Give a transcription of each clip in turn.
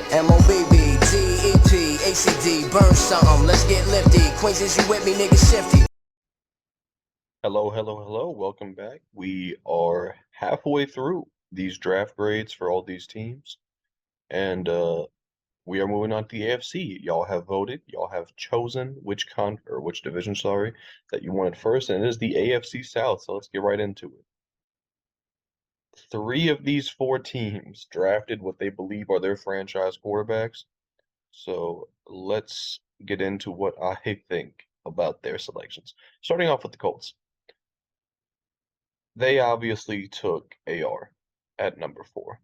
MOBB, ACD, burn something, let's get lifty. Queens, is you with me, nigga, shifty. Hello, hello, hello. Welcome back. We are halfway through these draft grades for all these teams, and we are moving on to the AFC. Y'all have voted, y'all have chosen which division, sorry, that you wanted first, and it is the AFC South. So let's get right into it. Three of these four teams drafted what they believe are their franchise quarterbacks. So let's get into what I think about their selections. Starting off with the Colts. They obviously took AR at number 4.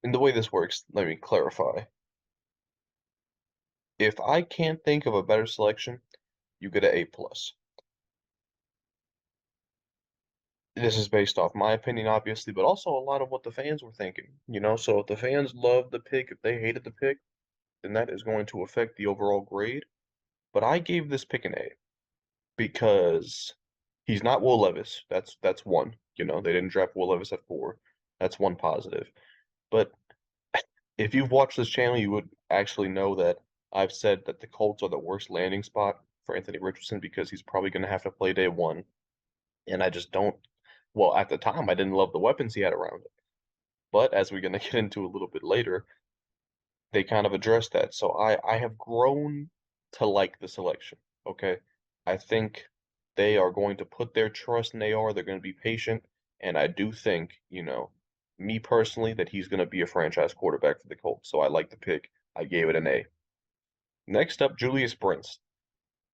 And the way this works, let me clarify. If I can't think of a better selection, you get an A+. This is based off my opinion, obviously, but also a lot of what the fans were thinking. So if the fans loved the pick, if they hated the pick, then that is going to affect the overall grade. But I gave this pick an A because he's not Will Levis. That's one. They didn't draft Will Levis at 4. That's one positive. But if you've watched this channel, you would actually know that I've said that the Colts are the worst landing spot for Anthony Richardson because he's probably going to have to play day 1. And I just don't, well, at the time, I didn't love the weapons he had around him. But as we're going to get into a little bit later, they kind of addressed that. So I have grown to like the selection, okay? I think they are going to put their trust in AR. They're going to be patient. And I do think, me personally, that he's going to be a franchise quarterback for the Colts. So I like the pick. I gave it an A. Next up, Julius Brents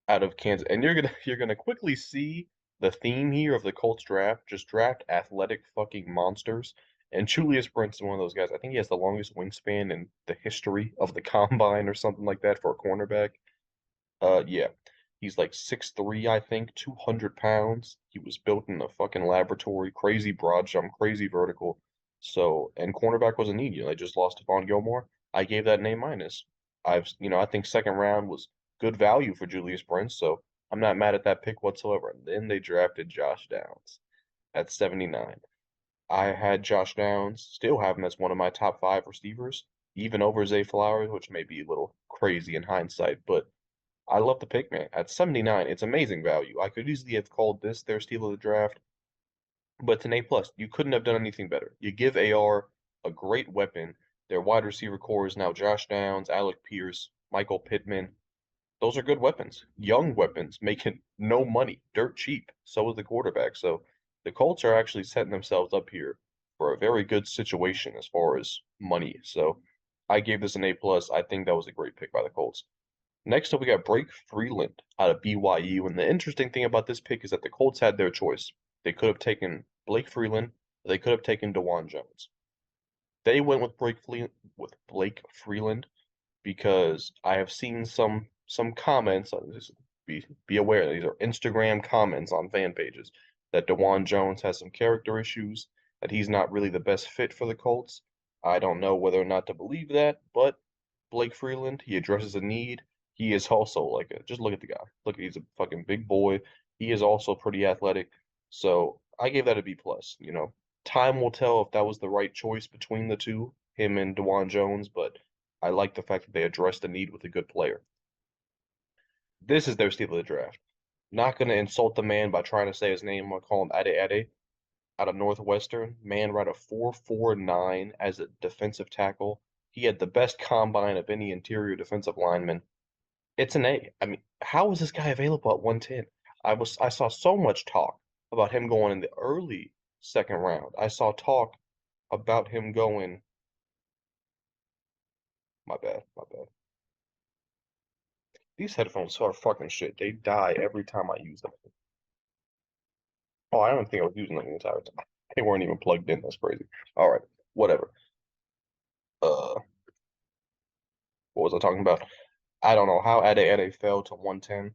out of Kansas. And you're gonna quickly see the theme here of the Colts draft. Just draft athletic fucking monsters. And Julius Brents is one of those guys. I think he has the longest wingspan in the history of the combine or something like that for a cornerback. Yeah. He's like 6'3", I think, 200 pounds. He was built in a fucking laboratory. Crazy broad jump, crazy vertical. So, and cornerback was a need. They just lost Stephon Gilmore. I gave that an A minus. I think second round was good value for Julius Brents, so I'm not mad at that pick whatsoever. And then they drafted Josh Downs at 79. I had Josh Downs, still have him as one of my top 5 receivers, even over Zay Flowers, which may be a little crazy in hindsight, but I love the pick, man. At 79, it's amazing value. I could easily have called this their steal of the draft, but it's an A+. You couldn't have done anything better. You give AR a great weapon. Their wide receiver core is now Josh Downs, Alec Pierce, Michael Pittman. Those are good weapons. Young weapons making no money, dirt cheap. So is the quarterback. So the Colts are actually setting themselves up here for a very good situation as far as money. So I gave this an A+. I think that was a great pick by the Colts. Next up, we got Blake Freeland out of BYU. And the interesting thing about this pick is that the Colts had their choice. They could have taken Blake Freeland, or they could have taken Dawand Jones. They went with Blake Freeland because I have seen some comments on this. Be aware these are Instagram comments on fan pages that Dawand Jones has some character issues, that he's not really the best fit for the Colts. I don't know whether or not to believe that, but Blake Freeland, he addresses a need. He is also just look at the guy. Look, he's a fucking big boy. He is also pretty athletic. So I gave that a B plus. Time will tell if that was the right choice between the two, him and Dawand Jones, but I like the fact that they addressed the need with a good player. This is their steal of the draft. Not going to insult the man by trying to say his name. I'll call him Ade Ade out of Northwestern. Man ran a 4.49 as a defensive tackle. He had the best combine of any interior defensive lineman. It's an A. I mean, how is this guy available at 110? I saw so much talk about him going in the early second round. I saw talk about him going. My bad, my bad. These headphones are fucking shit. They die every time I use them. Oh, I don't think I was using them the entire time. They weren't even plugged in. That's crazy. All right, whatever. Uh, what was I talking about? I don't know how Ade Ade fell to 110.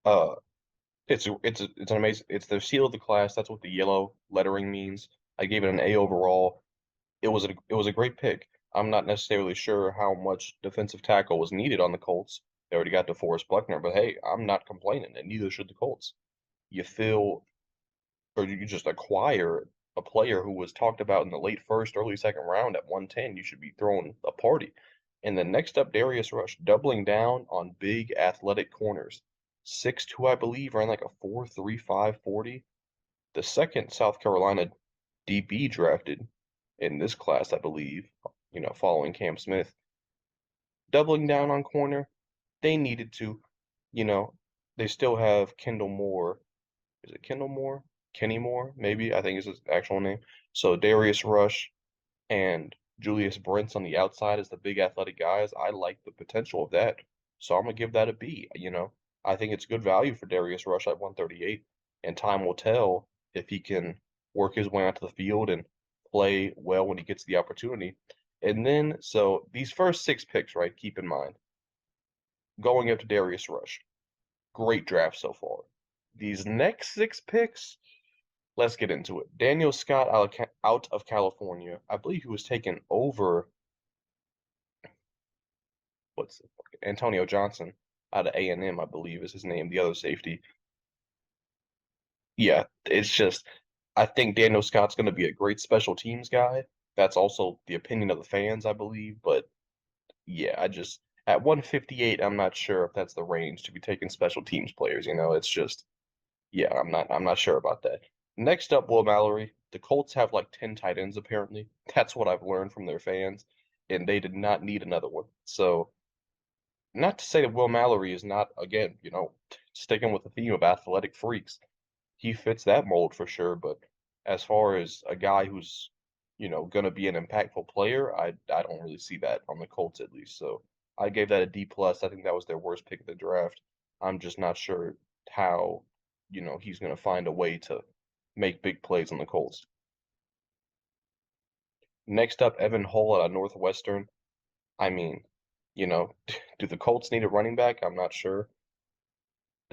Uh, it's an amazing. It's the seal of the class. That's what the yellow lettering means. I gave it an A overall. It was a great pick. I'm not necessarily sure how much defensive tackle was needed on the Colts. They already got DeForest Buckner, but hey, I'm not complaining, and neither should the Colts. You feel, or you just acquire a player who was talked about in the late first, early second round at 110. You should be throwing a party. And then next up, Darius Rush, doubling down on big athletic corners. 6'2", I believe, ran like a 4.35 40. The second South Carolina DB drafted in this class, I believe, following Cam Smith. Doubling down on corner, they needed to, you know, they still have Kendall Moore. Is it Kendall Moore? Kenny Moore, maybe, I think is his actual name. So Darius Rush and Julius Brents on the outside as the big athletic guys. I like the potential of that. So I'm gonna give that a B. I think it's good value for Darius Rush at 138, and time will tell if he can work his way onto the field and play well when he gets the opportunity. And then, so these first 6 picks, right, keep in mind, going up to Darius Rush, great draft so far. These next 6 picks, let's get into it. Daniel Scott out of California. I believe he was taken over what's it, Antonio Johnson out of A&M, I believe is his name, the other safety. Yeah, it's just I think Daniel Scott's going to be a great special teams guy. That's also the opinion of the fans, I believe. But yeah, I just at 158, I'm not sure if that's the range to be taking special teams players. It's just yeah, I'm not sure about that. Next up, Will Mallory. The Colts have like 10 tight ends apparently. That's what I've learned from their fans, and they did not need another one. So not to say that Will Mallory is not, again, sticking with the theme of athletic freaks. He fits that mold for sure, but as far as a guy who's, gonna be an impactful player, I don't really see that on the Colts at least. So I gave that a D plus. I think that was their worst pick of the draft. I'm just not sure how, he's gonna find a way to make big plays on the Colts. Next up, Evan Hull out of Northwestern. I mean, do the Colts need a running back? I'm not sure.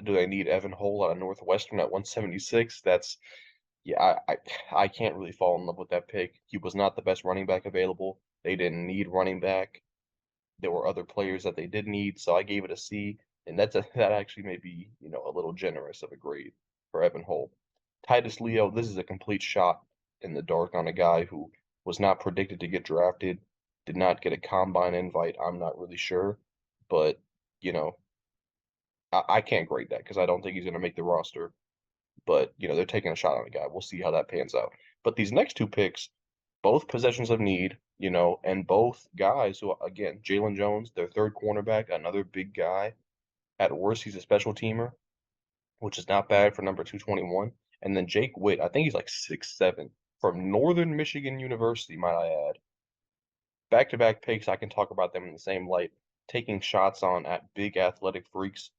Do they need Evan Hull out of Northwestern at 176? Yeah, I can't really fall in love with that pick. He was not the best running back available. They didn't need running back. There were other players that they did need, so I gave it a C, and that actually may be, a little generous of a grade for Evan Hull. Titus Leo, this is a complete shot in the dark on a guy who was not predicted to get drafted, did not get a combine invite. I'm not really sure, but you know, I can't grade that because I don't think he's going to make the roster. But they're taking a shot on a guy. We'll see how that pans out. But these next 2 picks, both possessions of need, and both guys who, again, Jalen Jones, their third cornerback, another big guy. At worst, he's a special teamer, which is not bad for number 221. And then Jake Witt, I think he's like 6'7", from Northern Michigan University, might I add. Back-to-back picks, I can talk about them in the same light, taking shots on at big athletic freaks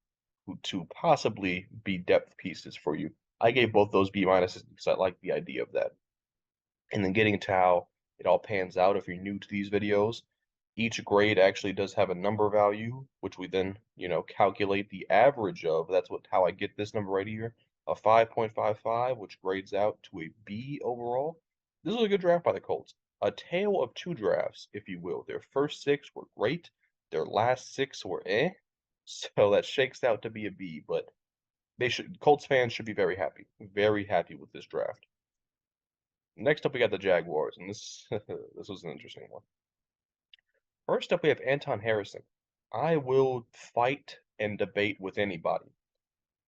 to possibly be depth pieces for you. I gave both those B minuses because I like the idea of that. And then getting to how it all pans out if you're new to these videos, each grade actually does have a number value, which we then, calculate the average of. That's how I get this number right here, a 5.55, which grades out to a B overall. This was a good draft by the Colts. A tale of 2 drafts, if you will. Their first 6 were great. Their last 6 were eh. So that shakes out to be a B, but Colts fans should be very happy with this draft. Next up, we got the Jaguars, and this this was an interesting one. First up, we have Anton Harrison. I will fight and debate with anybody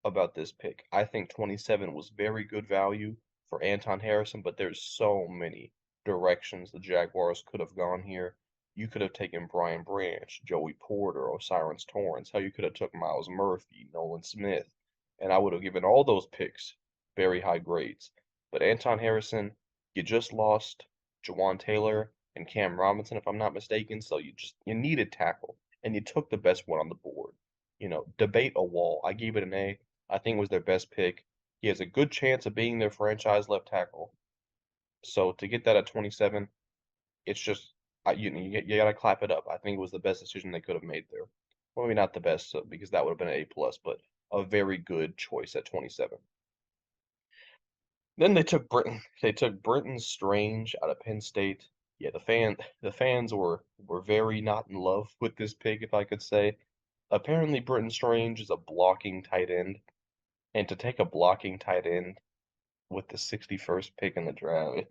about this pick. I think 27 was very good value for Anton Harrison, but there's so many directions the Jaguars could have gone here. You could have taken Brian Branch, Joey Porter, O'Cyrus Torrence. How you could have took Myles Murphy, Nolan Smith, and I would have given all those picks very high grades. But Anton Harrison, you just lost Jawan Taylor and Cam Robinson, if I'm not mistaken. So you needed tackle, and you took the best one on the board. Debate a wall. I gave it an A. I think it was their best pick. He has a good chance of being their franchise left tackle. So to get that at 27, it's just you gotta clap it up. I think it was the best decision they could have made there. Well, maybe not the best because that would have been an A plus, but a very good choice at 27. Then they took Britton. They took Britton Strange out of Penn State. Yeah, the fans were very not in love with this pick, if I could say. Apparently, Britton Strange is a blocking tight end, and to take a blocking tight end with the 61st pick in the draft.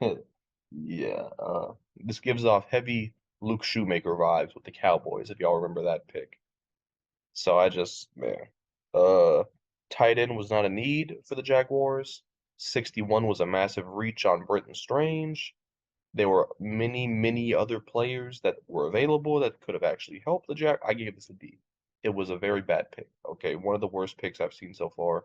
Yeah, this gives off heavy Luke Shoemaker vibes with the Cowboys, if y'all remember that pick. So I just, man, uh, tight end was not a need for the Jaguars. 61 was a massive reach on Britton Strange. There were many, many other players that were available that could have actually helped the Jack. I gave this a D. It was a very bad pick. Okay, one of the worst picks I've seen so far.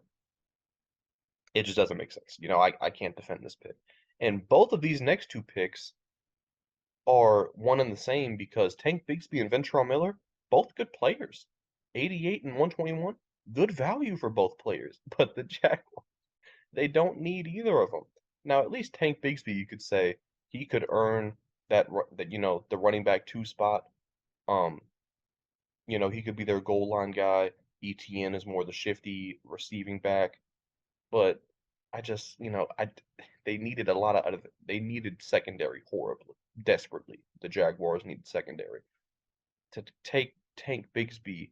It just doesn't make sense. I can't defend this pick. And both of these next two picks are one and the same because Tank Bigsby and Ventrell Miller, both good players. 88 and 121, good value for both players. But the Jaguars, they don't need either of them. Now, at least Tank Bigsby, you could say he could earn that the running back two spot. Um, he could be their goal line guy. ETN is more the shifty receiving back. But I just, they needed a lot of they needed secondary horribly, desperately. The Jaguars needed secondary. To take Tank Bigsby,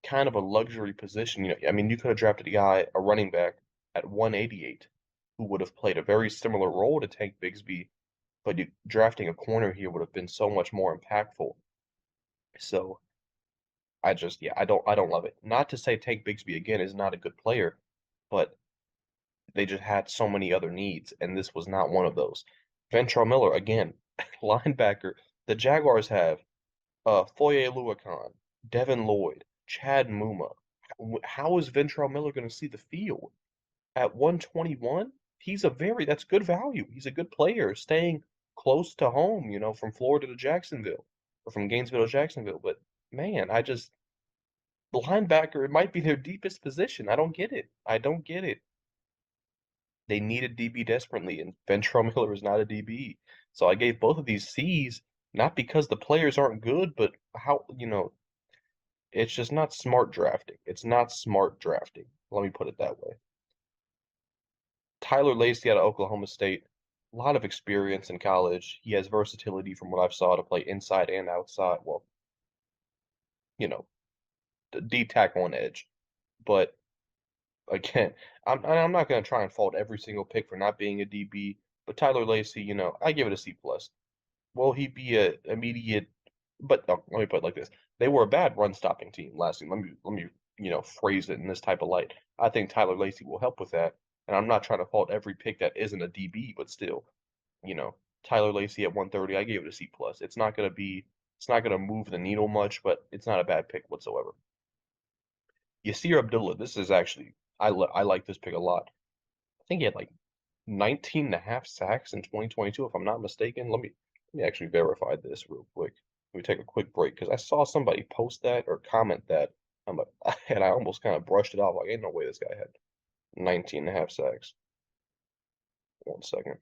kind of a luxury position. I mean, you could have drafted a running back at 188 who would have played a very similar role to Tank Bigsby, but drafting a corner here would have been so much more impactful. So yeah, I don't love it. Not to say Tank Bigsby again is not a good player, but they just had so many other needs, and this was not one of those. Ventrell Miller, again, linebacker. The Jaguars have Foye Oluokun, Devin Lloyd, Chad Muma. How is Ventrell Miller going to see the field? At 121, that's good value. He's a good player, staying close to home, from Florida to Jacksonville, or from Gainesville to Jacksonville. But man, the linebacker, it might be their deepest position. I don't get it. I don't get it. They needed DB desperately, and Ventrell Miller is not a DB. So I gave both of these C's, not because the players aren't good, but it's just not smart drafting. It's not smart drafting. Let me put it that way. Tyler Lacey out of Oklahoma State, a lot of experience in college. He has versatility from what I've saw to play inside and outside. Well, you know, the D tackle on edge. But again, I'm not going to try and fault every single pick for not being a DB. But Tyler Lacey, I give it a C plus. Will he be a immediate? But let me put it like this: they were a bad run stopping team last season. Let me phrase it in this type of light. I think Tyler Lacey will help with that, and I'm not trying to fault every pick that isn't a DB, but still, you know, Tyler Lacey at 130, I gave it a C plus. It's not gonna move the needle much, but it's not a bad pick whatsoever. Yasir Abdullah, this is actually I like this pick a lot. I think he had like 19 and a half sacks in 2022, if I'm not mistaken. Let me actually verify this real quick. Let me take a quick break because I saw somebody post that or comment that. And I almost kind of brushed it off like, ain't no way this guy had 19 and a half sacks. 1 second.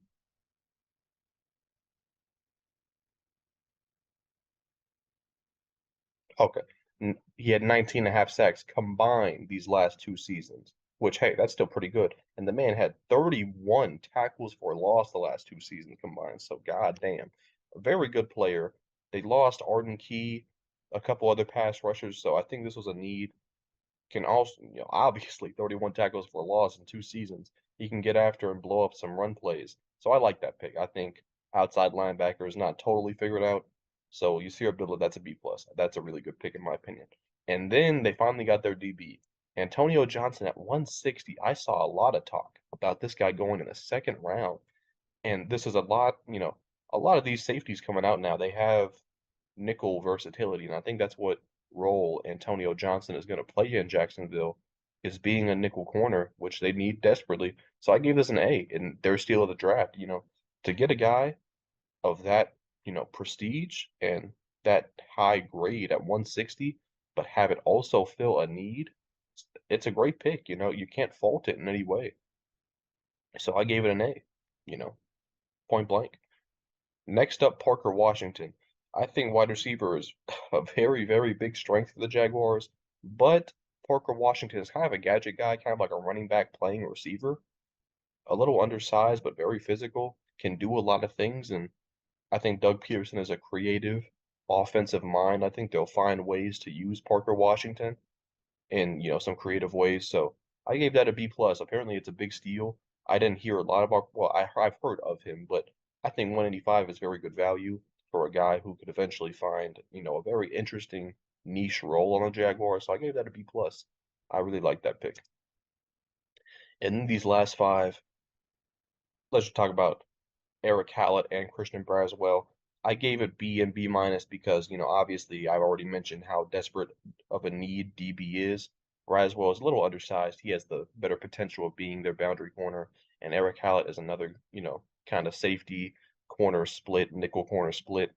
Okay. He had 19 and a half sacks combined these last two seasons, which, hey, that's still pretty good. And the man had 31 tackles for loss the last two seasons combined. So, goddamn, a very good player. They lost Arden Key, a couple other pass rushers. So I think this was a need. Can also, obviously 31 tackles for loss in two seasons. He can get after and blow up some run plays. So I like that pick. I think outside linebacker is not totally figured out. So Yasir Abdullah, that's a B plus. That's a really good pick in my opinion. And then they finally got their DB. Antonio Johnson at 160. I saw a lot of talk about this guy going in the second round. And this is a lot of these safeties coming out now, they have nickel versatility. And I think that's what role Antonio Johnson is going to play in Jacksonville is being a nickel corner, which they need desperately. So I gave this an A in their steal of the draft. To get a guy of that, prestige and that high grade at 160, but have it also fill a need, it's a great pick. You can't fault it in any way. So I gave it an A, you know, point blank. Next up, Parker Washington. I think wide receiver is a very, very big strength for the Jaguars, but Parker Washington is kind of a gadget guy, kind of like a running back playing receiver. A little undersized, but very physical, can do a lot of things. And I think Doug Peterson is a creative offensive mind. I think they'll find ways to use Parker Washington in, some creative ways. So I gave that a B plus. Apparently it's a big steal. I didn't hear a lot about. Well, I've heard of him, but I think 185 is very good value for a guy who could eventually find, a very interesting niche role on the Jaguars. So I gave that a B plus. I really like that pick. And then these last five, let's just talk about Eric Hallett and Christian Braswell. I gave it B and B minus because, obviously I've already mentioned how desperate of a need DB is. Braswell is a little undersized. He has the better potential of being their boundary corner. And Eric Hallett is another, kind of safety corner split, nickel corner split,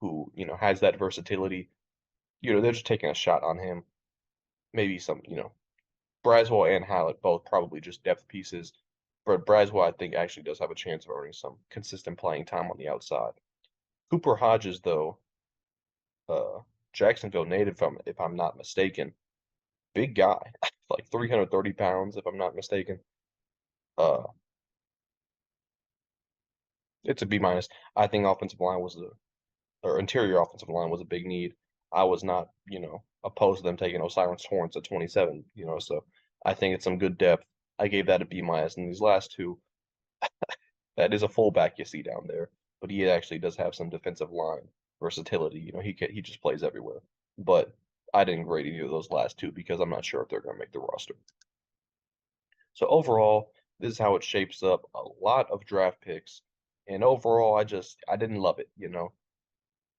who, has that versatility. They're just taking a shot on him. Maybe some, Braswell and Hallett both probably just depth pieces. But Braswell, I think, actually does have a chance of earning some consistent playing time on the outside. Cooper Hodges, though, uh, Jacksonville native, if I'm not mistaken, big guy, like 330 pounds, if I'm not mistaken. Uh, it's a B minus. I think offensive line or interior offensive line was a big need. I was not, opposed to them taking O'Cyrus Torrence at 27, so I think it's some good depth. I gave that a B minus. And these last two, that is a fullback you see down there, but he actually does have some defensive line versatility. He just plays everywhere. But I didn't grade any of those last two because I'm not sure if they're going to make the roster. So overall, this is how it shapes up. A lot of draft picks, and overall, I didn't love it.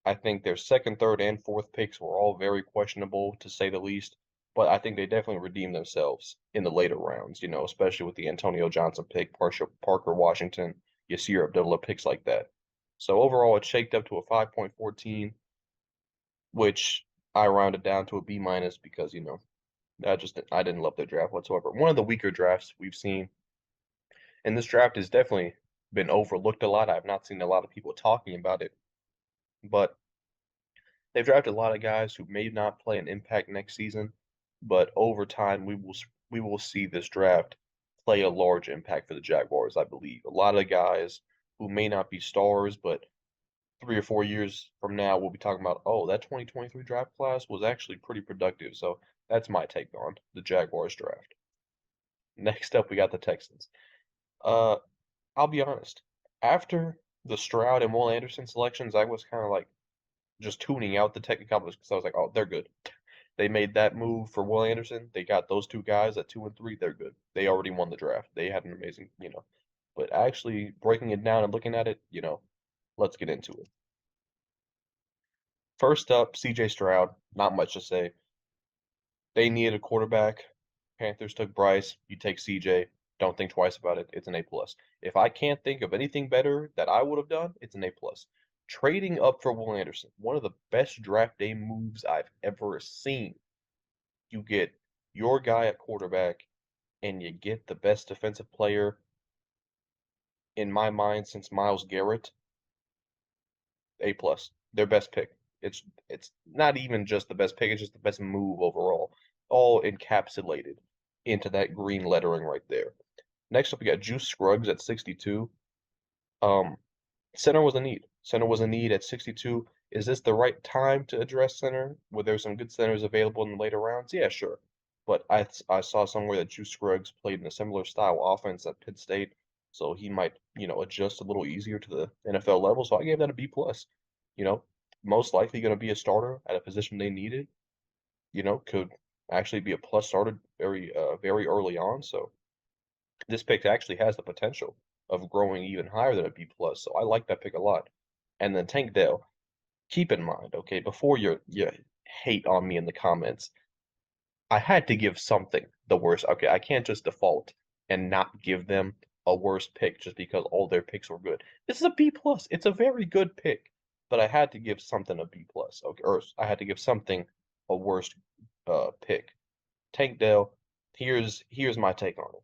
I think their second, third, and fourth picks were all very questionable to say the least. But I think they definitely redeemed themselves in the later rounds, especially with the Antonio Johnson pick, Parker Washington, Yasir Abdullah picks like that. So overall, it shaked up to a 5.14, which I rounded down to a B minus because, I didn't love the draft whatsoever. One of the weaker drafts we've seen, and this draft has definitely been overlooked a lot. I've not seen a lot of people talking about it, but they've drafted a lot of guys who may not play an impact next season, but over time we will see this draft play a large impact for the Jaguars, I believe. A lot of guys who may not be stars, but 3 or 4 years from now we'll be talking about, oh, that 2023 draft class was actually pretty productive. So that's my take on the Jaguars draft. Next up, we got the Texans. Uh, I'll be honest. After the Stroud and Will Anderson selections, I was kind of like just tuning out the technicalities because I was like, oh, they're good. They made that move for Will Anderson. They got those two guys at 2 and 3. They're good. They already won the draft. They had an amazing. But actually breaking it down and looking at it, let's get into it. First up, CJ Stroud. Not much to say. They needed a quarterback. Panthers took Bryce. You take CJ. Don't think twice about it. It's an A plus. If I can't think of anything better that I would have done, it's an A plus. Trading up for Will Anderson, one of the best draft day moves I've ever seen. You get your guy at quarterback, and you get the best defensive player in my mind since Myles Garrett. A plus. Their best pick. It's not even just the best pick, it's just the best move overall. All encapsulated into that green lettering right there. Next up we got Juice Scruggs at 62. Center was a need. Center was a need at 62. Is this the right time to address center? Were there some good centers available in the later rounds? Yeah, sure. But I saw somewhere that Juice Scruggs played in a similar style offense at Pitt State, so he might, adjust a little easier to the NFL level. So I gave that a B plus. You know, most likely going to be a starter at a position they needed. Could actually be a plus starter very early on. So this pick actually has the potential of growing even higher than a B plus. So I like that pick a lot. And then Tank Dell, keep in mind, okay, before you hate on me in the comments, I had to give something the worst. Okay, I can't just default and not give them a worse pick just because all their picks were good. This is a B plus. It's a very good pick, but I had to give something a B plus. Okay, or I had to give something a worse pick. Tank Dell, here's my take on it.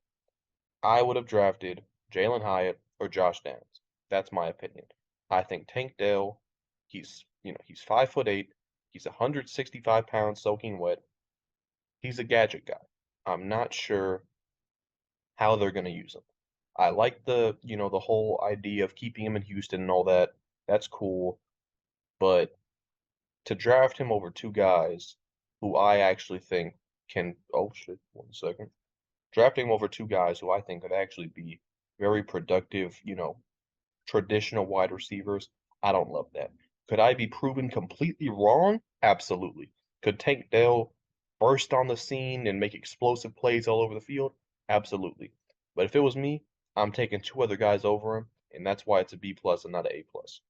I would have drafted Jalen Hyatt or Josh Downs. That's my opinion. I think Tank Dell, he's 5'8", he's 165 pounds soaking wet. He's a gadget guy. I'm not sure how they're going to use him. I like the whole idea of keeping him in Houston and all that. That's cool. But to draft him over two guys who I actually think can, oh shit, 1 second. Drafting him over two guys who I think could actually be very productive, traditional wide receivers. I don't love that. Could I be proven completely wrong? Absolutely. Could Tank Dell burst on the scene and make explosive plays all over the field? Absolutely. But if it was me, I'm taking two other guys over him, and that's why it's a B plus and not an A plus.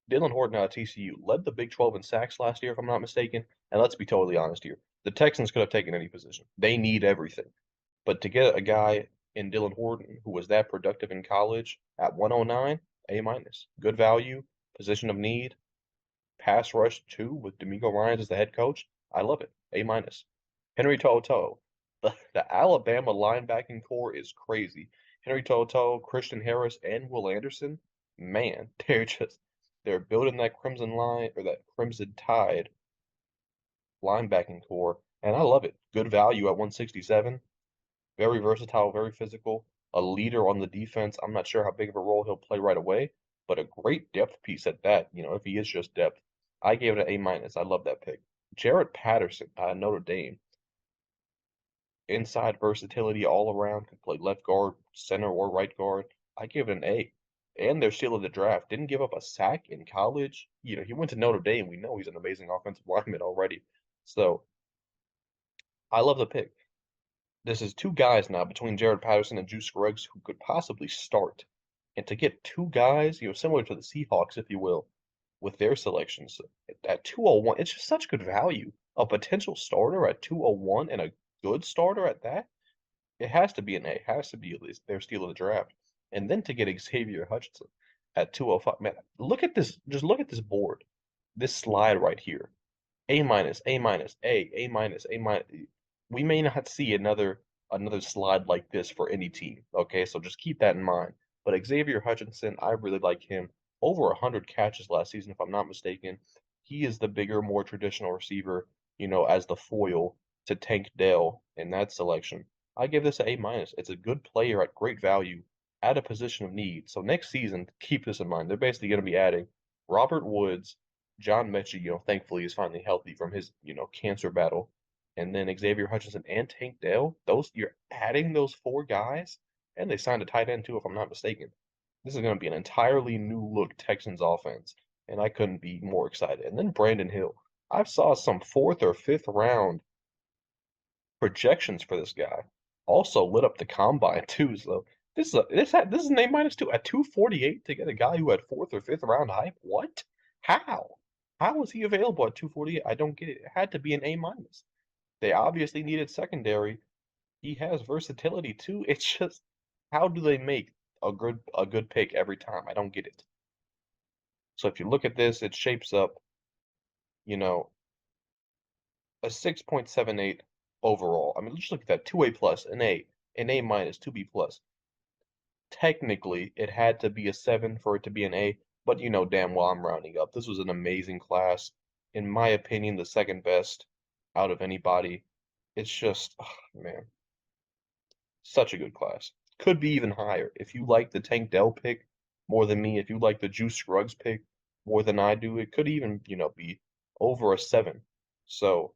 Dylan Horton out of TCU led the Big 12 in sacks last year, if I'm not mistaken. And let's be totally honest here. The Texans could have taken any position. They need everything. But to get a guy in Dylan Horton who was that productive in college at 109, A minus. Good value, position of need, pass rush two with D'Amico Ryans as the head coach. I love it. A minus. Henry To'oTo'o. The Alabama linebacking core is crazy. Henry To'oTo'o, Christian Harris, and Will Anderson, man, they're building that Crimson line or that Crimson Tide linebacking core, and I love it. Good value at 167. Very versatile, very physical, a leader on the defense. I'm not sure how big of a role he'll play right away, but a great depth piece at that, if he is just depth. I gave it an A minus. I love that pick. Jaret Patterson, Notre Dame. Inside versatility all around, could play left guard, center, or right guard. I give it an A. And their steal of the draft. Didn't give up a sack in college. He went to Notre Dame. We know he's an amazing offensive lineman already. So I love the pick. This is two guys now between Jaret Patterson and Juice Scruggs who could possibly start. And to get two guys, similar to the Seahawks, if you will, with their selections at 201, it's just such good value. A potential starter at 201 and a good starter at that, it has to be an A. It has to be at least their steal of the draft. And then to get Xavier Hutchinson at 205. Man, look at this. Just look at this board. This slide right here. A minus, A minus, A minus, A minus. We may not see another slide like this for any team. Okay, so just keep that in mind. But Xavier Hutchinson, I really like him. Over 100 catches last season, if I'm not mistaken. He is the bigger, more traditional receiver, as the foil to Tank Dell in that selection. I give this an A minus. It's a good player at great value at a position of need. So next season, keep this in mind. They're basically going to be adding Robert Woods, John Mechie, thankfully is finally healthy from his, cancer battle. And then Xavier Hutchinson and Tank Dell, you're adding those four guys, and they signed a tight end too, if I'm not mistaken. This is going to be an entirely new look Texans offense, and I couldn't be more excited. And then Brandon Hill. I saw some fourth or fifth round projections for this guy. Also lit up the combine too. So this is an A minus two at 248 to get a guy who had fourth or fifth round hype. What? How? How was he available at 248? I don't get it. It had to be an A minus. They obviously needed secondary. He has versatility too. It's just how do they make a good pick every time? I don't get it. So if you look at this, it shapes up, you know, a 6.78 overall. I mean, just look at that. 2A plus, an A minus, 2B plus. Technically, it had to be a 7 for it to be an A, but you know damn well I'm rounding up. This was an amazing class. In my opinion, the second best out of anybody. It's just, man, such a good class. Could be even higher. If you like the Tank Dell pick more than me, if you like the Juice Scruggs pick more than I do, it could even, be over a 7. So,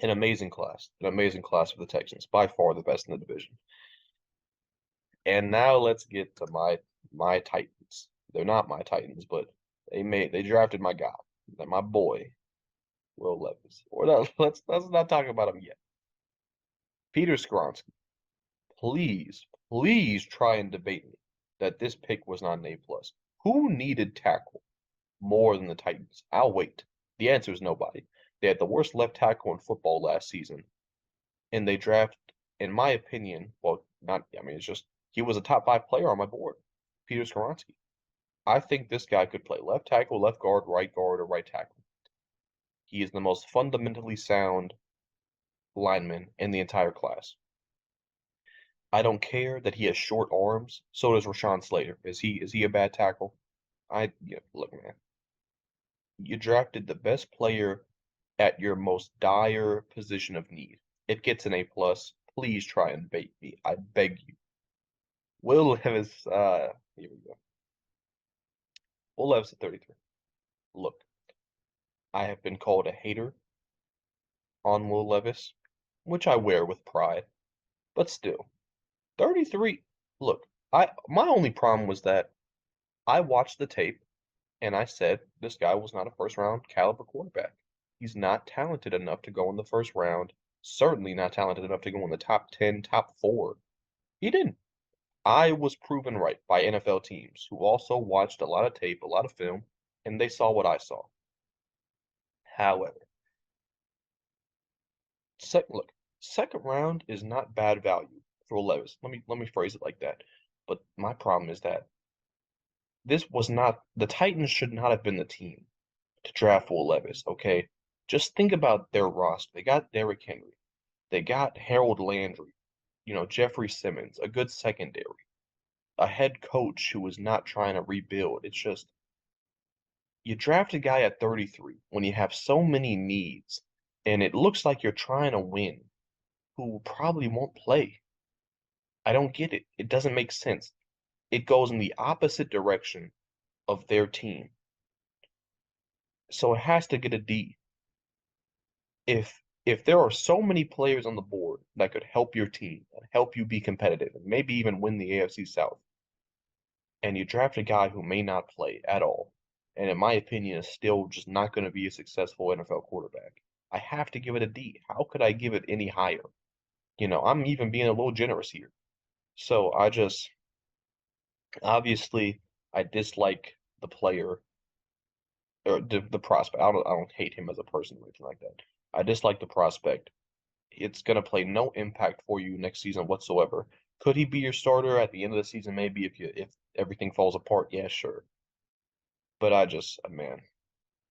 an amazing class. An amazing class for the Texans. By far the best in the division. And now let's get to my Titans. They're not my Titans, but they drafted my guy, my boy, Will Levis. Or no, let's not talk about him yet. Peter Skronsky. Please try and debate me that this pick was not an A plus. Who needed tackle more than the Titans? I'll wait. The answer is nobody. They had the worst left tackle in football last season, and they draft, in my opinion, well, not. I mean, it's just he was a top 5 player on my board, Peter Skronsky. I think this guy could play left tackle, left guard, or right tackle. He is the most fundamentally sound lineman in the entire class. I don't care that he has short arms. So does Rashawn Slater. Is he a bad tackle? Look, man. You drafted the best player at your most dire position of need. It gets an A plus. Please try and bait me. I beg you. Will Levis, here we go. Will Levis at 33. Look, I have been called a hater on Will Levis, which I wear with pride, but still, 33. Look, my only problem was that I watched the tape and I said this guy was not a first round caliber quarterback. He's not talented enough to go in the first round. Certainly not talented enough to go in the top 10, top 4. He didn't. I was proven right by NFL teams who also watched a lot of tape, a lot of film, and they saw what I saw. However, look, second round is not bad value for Levis. Let me phrase it like that. But my problem is that this was not the Titans should not have been the team to draft Will Levis, okay? Just think about their roster. They got Derrick Henry. They got Harold Landry, Jeffrey Simmons, a good secondary, a head coach who was not trying to rebuild. It's just you draft a guy at 33 when you have so many needs, and it looks like you're trying to win, who probably won't play. I don't get it. It doesn't make sense. It goes in the opposite direction of their team. So it has to get a D. If there are so many players on the board that could help your team, help you be competitive, and maybe even win the AFC South, and you draft a guy who may not play at all, and in my opinion is still just not going to be a successful NFL quarterback, I have to give it a D. How could I give it any higher? I'm even being a little generous here. So I just obviously I dislike the player or the prospect. I don't hate him as a person or anything like that. I dislike the prospect. It's going to play no impact for you next season whatsoever. Could he be your starter at the end of the season? Maybe if everything falls apart, yeah, sure. But man,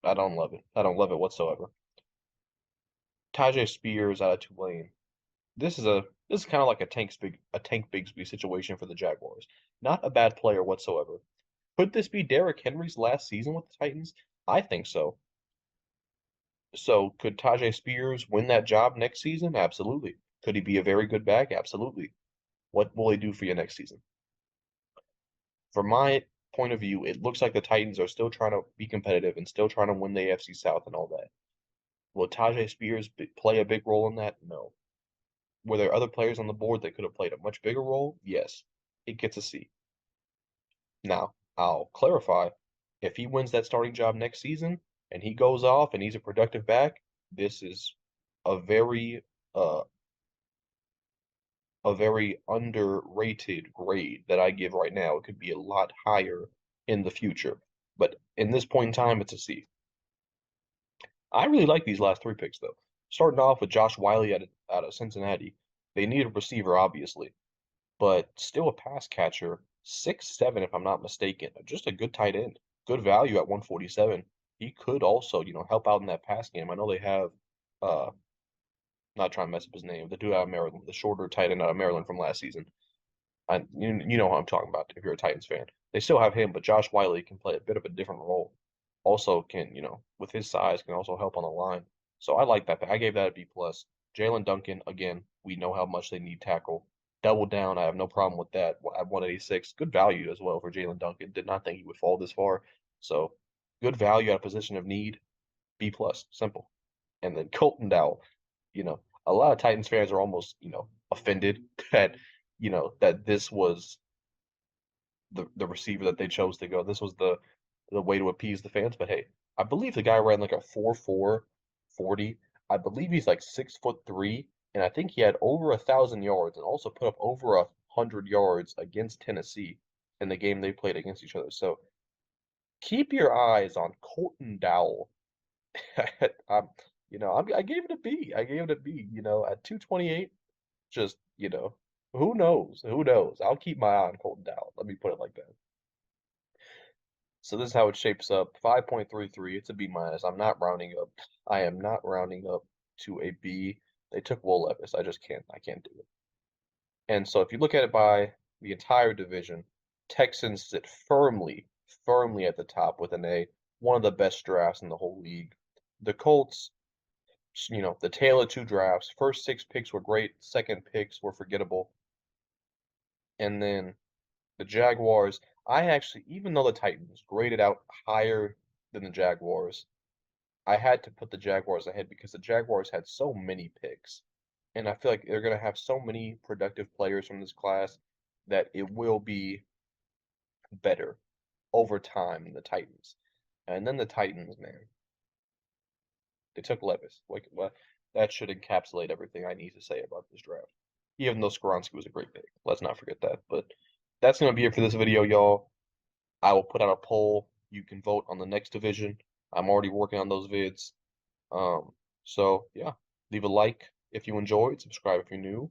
I don't love it. I don't love it whatsoever. Tajay Spears out of Tulane. This is kind of like a Tank Bigsby situation for the Jaguars. Not a bad player whatsoever. Could this be Derrick Henry's last season with the Titans? I think so. So could Tajay Spears win that job next season? Absolutely. Could he be a very good back? Absolutely. What will he do for you next season? From my point of view, it looks like the Titans are still trying to be competitive and still trying to win the AFC South and all that. Will Tajay Spears play a big role in that? No. Were there other players on the board that could have played a much bigger role? Yes. It gets a C. Now, I'll clarify, if he wins that starting job next season and he goes off and he's a productive back, this is a very uh a very underrated grade that I give right now. It could be a lot higher in the future. But in this point in time, it's a C. I really like these last 3 picks though. Starting off with Josh Whyle out of Cincinnati. They need a receiver, obviously, but still a pass catcher. 6'7", if I'm not mistaken. Just a good tight end. Good value at 147. He could also, help out in that pass game. I know they have not trying to mess up his name, the dude out of Maryland, the shorter tight end out of Maryland from last season. You know what I'm talking about if you're a Titans fan. They still have him, but Josh Whyle can play a bit of a different role. Also can, with his size, can also help on the line. So I like that. I gave that a B plus. Jalen Duncan, again, we know how much they need tackle. Double down, I have no problem with that at 186. Good value as well for Jalen Duncan. Did not think he would fall this far. So good value at a position of need. B plus, simple. And then Colton Dowell, a lot of Titans fans are almost, offended that, that this was the receiver that they chose to go. This was the way to appease the fans. But hey, I believe the guy ran like a 4.4 40. I believe he's like 6'3", and I think he had over 1,000 yards and also put up over 100 yards against Tennessee in the game they played against each other. So keep your eyes on Colton Dowell. I gave it a B. I gave it a B. At 228, just who knows? Who knows? I'll keep my eye on Colton Dowell. Let me put it like that. So this is how it shapes up. 5.33. It's a B minus. I'm not rounding up. I am not rounding up to a B. They took Will Levis. I just can't. I can't do it. And so if you look at it by the entire division, Texans sit firmly, firmly at the top with an A. One of the best drafts in the whole league. The Colts, the tale of 2 drafts. First 6 picks were great. Second picks were forgettable. And then the Jaguars, I actually, even though the Titans graded out higher than the Jaguars, I had to put the Jaguars ahead because the Jaguars had so many picks. And I feel like they're going to have so many productive players from this class that it will be better over time than the Titans. And then the Titans, man, they took Levis. Like, well, that should encapsulate everything I need to say about this draft. Even though Skoronski was a great pick. Let's not forget that. But that's going to be it for this video, y'all. I will put out a poll. You can vote on the next division. I'm already working on those vids. So yeah, leave a like if you enjoyed, subscribe if you're new,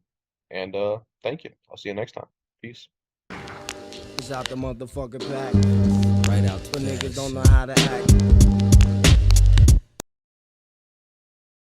and thank you. I'll see you next time. Peace. It's out the motherfucking back. Right out the niggas don't know how to act.